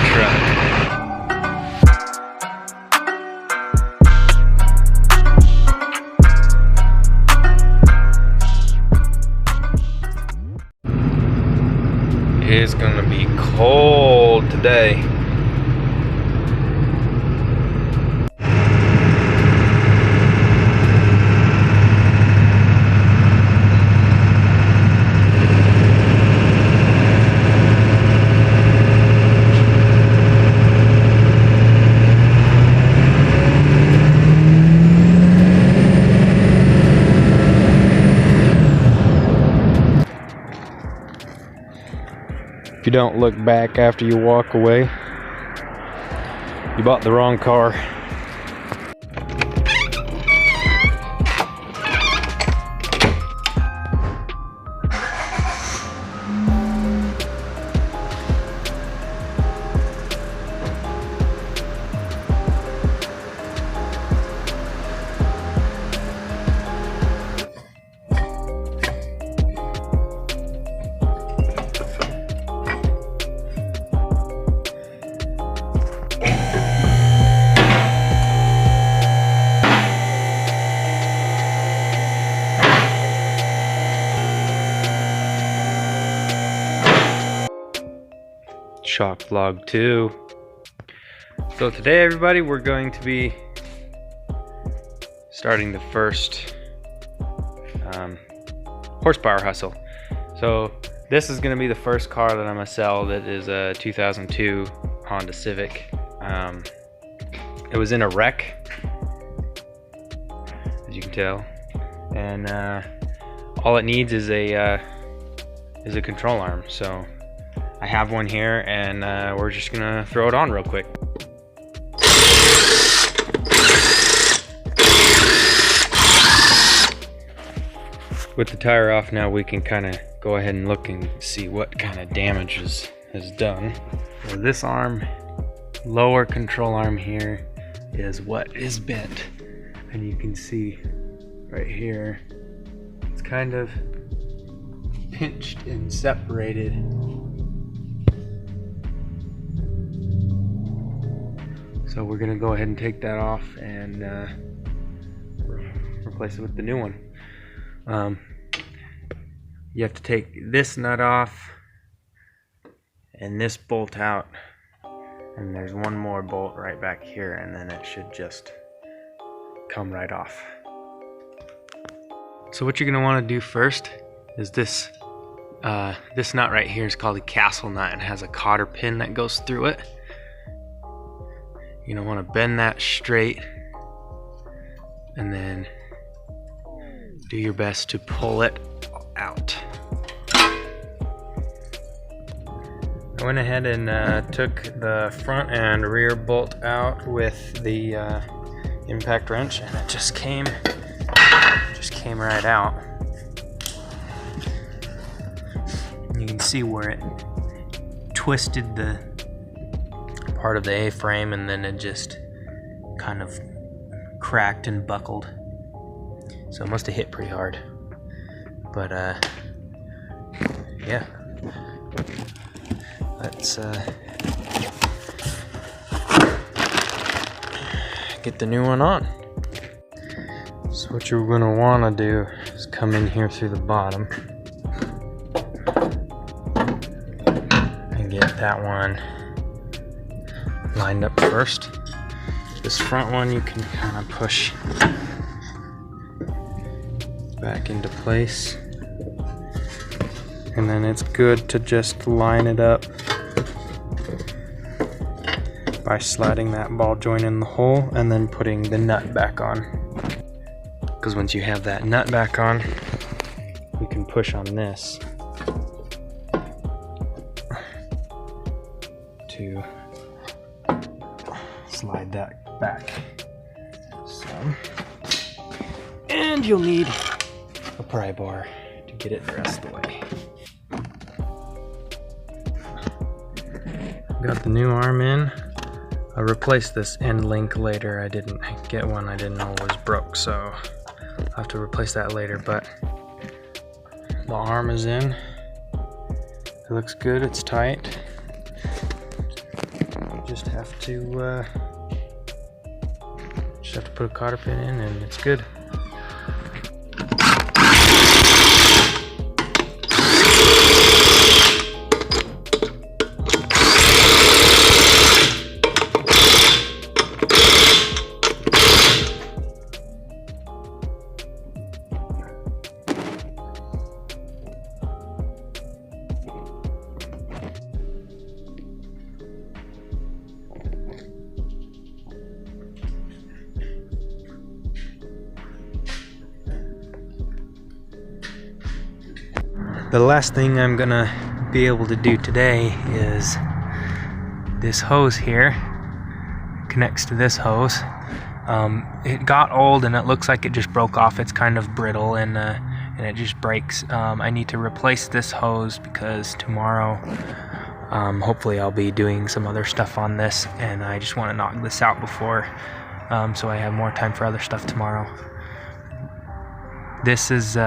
truck. It's gonna be cold today. If you don't look back after you walk away, you bought the wrong car. Shock vlog 2. So today, everybody, we're going to be starting the first horsepower hustle. So this is going to be the first car that I'm going to sell. That is a 2002 Honda Civic. It was in a wreck, as you can tell, and all it needs is a control arm. So I have one here, and we're just gonna throw it on real quick. With the tire off now, we can kind of go ahead and look and see what kind of damage is done. So this arm, lower control arm here, is what is bent. And you can see right here, it's kind of pinched and separated. So we're gonna go ahead and take that off and replace it with the new one. You have to take this nut off and this bolt out, and there's one more bolt right back here, and then it should just come right off. So what you're gonna want to do first is this nut right here is called a castle nut and has a cotter pin that goes through it. You're gonna want to bend that straight and then do your best to pull it out. I went ahead and took the front and rear bolt out with the impact wrench, and it just came right out. You can see where it twisted the part of the A-frame, and then it just kind of cracked and buckled. So it must have hit pretty hard. But yeah, let's get the new one on. So what you're gonna wanna do is come in here through the bottom and get that one lined up first. This front one you can kind of push back into place, and then it's good to just line it up by sliding that ball joint in the hole and then putting the nut back on. Because once you have that nut back on, you can push on this to slide that back. So, and you'll need a pry bar to get it the rest of the way. Got the new arm in. I replaced this end link later. I didn't get one I didn't know was broke, so I'll have to replace that later, but the arm is in. It looks good, it's tight. just have to put a cotter pin in and it's good. The last thing I'm gonna be able to do today is this hose here connects to this hose. It got old and it looks like it just broke off. It's kind of brittle and it just breaks. I need to replace this hose because tomorrow hopefully I'll be doing some other stuff on this, and I just want to knock this out before so I have more time for other stuff tomorrow. This is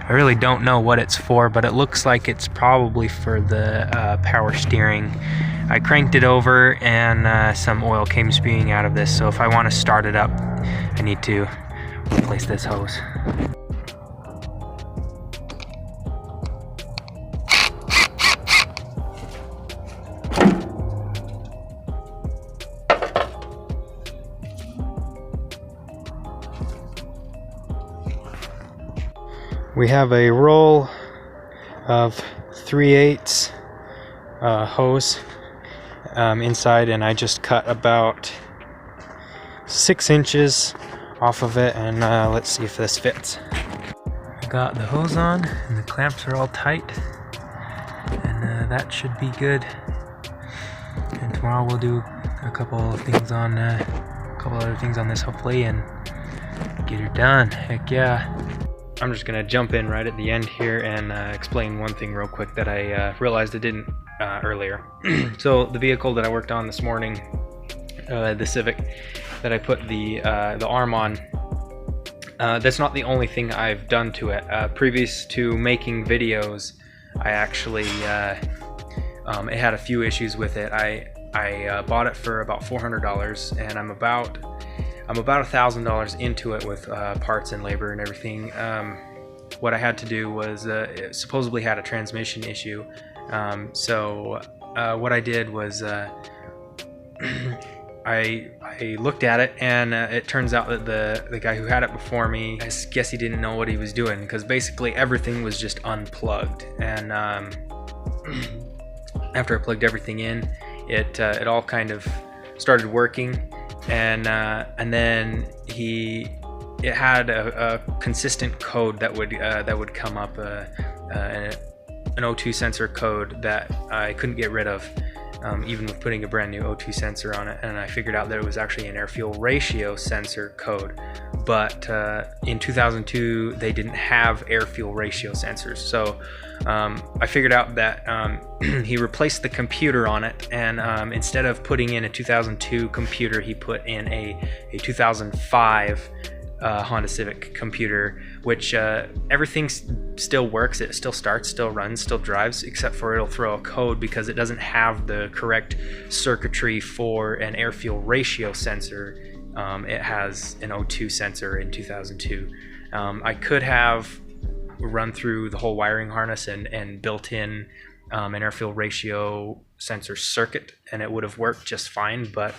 I really don't know what it's for, but it looks like it's probably for the power steering. I cranked it over and some oil came spewing out of this, so if I want to start it up, I need to replace this hose. We have a roll of 3/8 hose inside, and I just cut about 6 inches off of it, and let's see if this fits. I got the hose on and the clamps are all tight, and that should be good. And tomorrow we'll do a couple other things on this hopefully and get her done. Heck yeah. I'm just gonna jump in right at the end here and explain one thing real quick that I realized I didn't earlier. So the vehicle that I worked on this morning, the Civic, that I put the arm on, that's not the only thing I've done to it. Previous to making videos, I actually it had a few issues with it. I bought it for about $400, and I'm about $1,000 into it with parts and labor and everything. What I had to do was it supposedly had a transmission issue. So what I did was I looked at it, and it turns out that the guy who had it before me, I guess he didn't know what he was doing, because basically everything was just unplugged. And after I plugged everything in, it all kind of started working. And then it had a consistent code that would come up, an O2 sensor code that I couldn't get rid of, even with putting a brand new O2 sensor on it. And I figured out that it was actually an air-fuel ratio sensor code, but in 2002 they didn't have air-fuel ratio sensors. So I figured out that he replaced the computer on it, and instead of putting in a 2002 computer, he put in a 2005 Honda Civic computer, which everything still works. It still starts, still runs, still drives, except for it'll throw a code because it doesn't have the correct circuitry for an air-fuel ratio sensor. It has an O2 sensor in 2002. I could have run through the whole wiring harness and built in an air-fuel ratio sensor circuit, and it would have worked just fine, but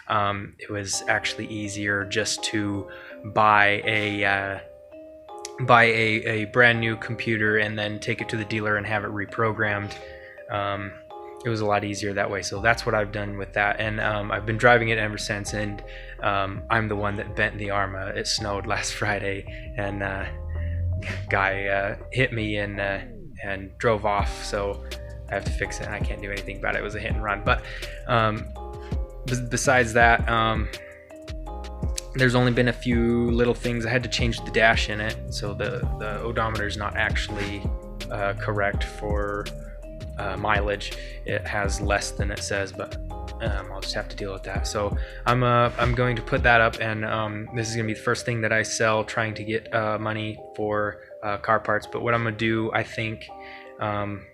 it was actually easier just to buy a brand new computer and then take it to the dealer and have it reprogrammed. It was a lot easier that way, so that's what I've done with that, and I've been driving it ever since. And I'm the one that bent the arm. It snowed last Friday, and guy hit me and drove off, so I have to fix it, and I can't do anything about it. It was a hit and run. But besides that, there's only been a few little things. I had to change the dash in it, so the odometer is not actually correct for mileage. It has less than it says, but I'll just have to deal with that. So I'm going to put that up, and this is gonna be the first thing that I sell, trying to get money for car parts. But what I'm gonna do, I think, I'm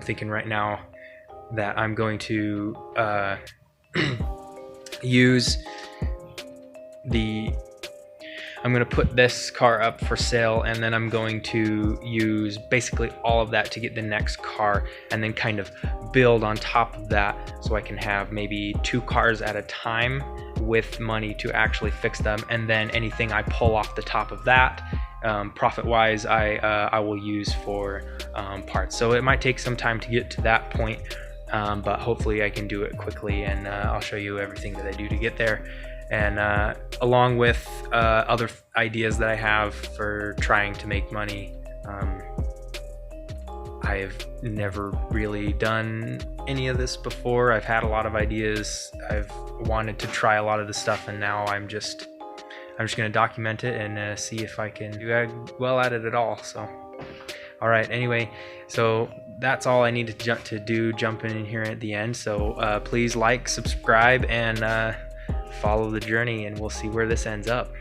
thinking right now, that I'm going to use I'm going to put this car up for sale, and then I'm going to use basically all of that to get the next car, and then kind of build on top of that so I can have maybe 2 cars at a time with money to actually fix them, and then anything I pull off the top of that, profit wise, I will use for parts. So it might take some time to get to that point, but hopefully I can do it quickly, and I'll show you everything that I do to get there. And along with other ideas that I have for trying to make money. I've never really done any of this before. I've had a lot of ideas. I've wanted to try a lot of the stuff, and now I'm just going to document it and see if I can do well at it at all. So, all right. Anyway, so that's all I need to jump in here at the end. So please like, subscribe, and follow the journey, and we'll see where this ends up.